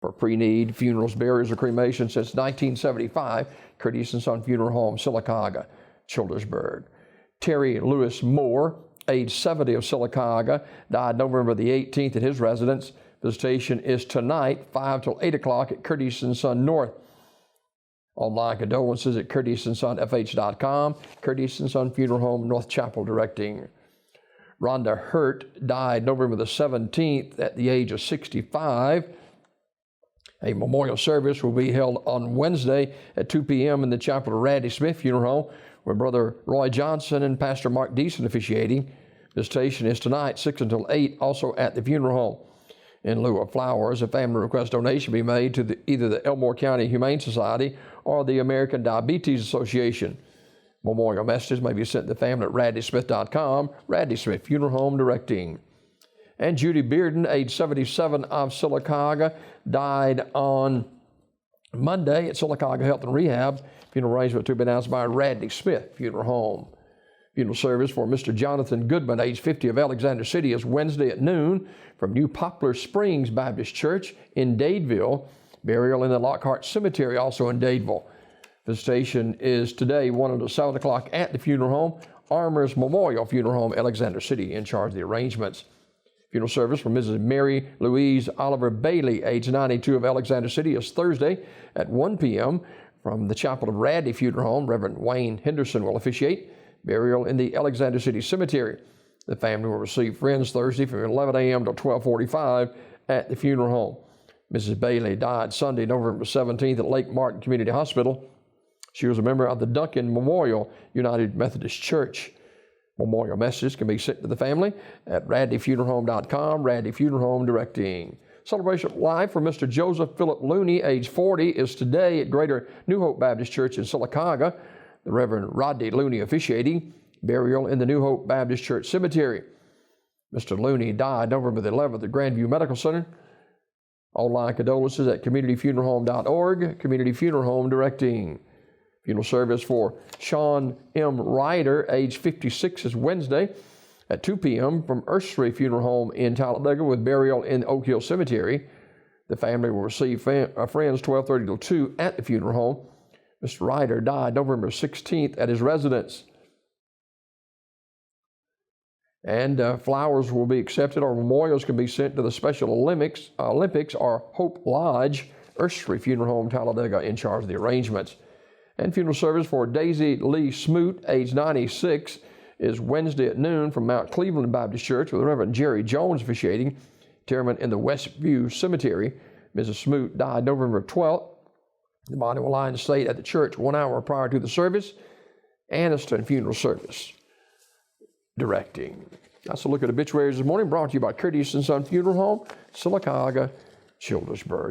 for pre-need funerals, burials, or cremation since 1975. Curtis & Son Funeral Home, Sylacauga, Childersburg. Terry Lewis Moore, age 70, of Sylacauga, died November the 18th at his residence. Visitation is tonight, 5 till 8 o'clock at Curtis & Son North. Online condolences at curtisonfh.com. Curtis & Son Funeral Home, North Chapel, directing. Rhonda Hurt died November the 17th at the age of 65. A memorial service will be held on Wednesday at 2 p.m. in the chapel of Randy Smith Funeral Home, with Brother Roy Johnson and Pastor Mark Deason officiating. Visitation is tonight, 6 until 8, also at the funeral home. In lieu of flowers, a family request donation be made to either the Elmore County Humane Society or the American Diabetes Association. Memorial messages may be sent to the family at randysmith.com. Randy Smith Funeral Home, directing. And Judy Bearden, age 77, of Sylacauga, died on Monday at Sylacauga Health and Rehab. Funeral arrangement to be announced by Randy Smith Funeral Home. Funeral service for Mr. Jonathan Goodman, age 50, of Alexander City, is Wednesday at noon from New Poplar Springs Baptist Church in Dadeville. Burial in the Lockhart Cemetery, also in Dadeville. Visitation is today, 1 until 7 o'clock at the funeral home. Armours Memorial Funeral Home, Alexander City, in charge of the arrangements. Funeral service for Mrs. Mary Louise Oliver Bailey, age 92, of Alexander City, is Thursday at 1 p.m. from the chapel of Radley Funeral Home. Reverend Wayne Henderson will officiate. Burial in the Alexander City Cemetery. The family will receive friends Thursday from 11 a.m. to 12:45 at the funeral home. Mrs. Bailey died Sunday, November 17th at Lake Martin Community Hospital. She was a member of the Duncan Memorial United Methodist Church. Memorial messages can be sent to the family at radleyfuneralhome.com. Radley Funeral Home, directing. Celebration of life for Mr. Joseph Philip Looney, age 40, is today at Greater New Hope Baptist Church in Sylacauga. The Reverend Rodney Looney officiating. Burial in the New Hope Baptist Church Cemetery. Mr. Looney died November the 11th at Grandview Medical Center. Online condolences at communityfuneralhome.org. Community Funeral Home, directing. Funeral service for Sean M. Ryder, age 56, is Wednesday at 2 p.m. from Ursery Funeral Home in Talladega, with burial in Oak Hill Cemetery. The family will receive friends 12:30 till 2 at the funeral home. Mr. Ryder died November 16th at his residence. And flowers will be accepted, or memorials can be sent to the Special Olympics or Hope Lodge, Ursery Funeral Home, Talladega, in charge of the arrangements. And funeral service for Daisy Lee Smoot, age 96, is Wednesday at noon from Mount Cleveland Baptist Church, with Reverend Jerry Jones officiating. Interment in the Westview Cemetery. Mrs. Smoot died November 12th. The body will lie in state at the church 1 hour prior to the service. Aniston Funeral Service, directing. That's a look at obituaries this morning, brought to you by Curtis & Son Funeral Home, Sylacauga, Childersburg.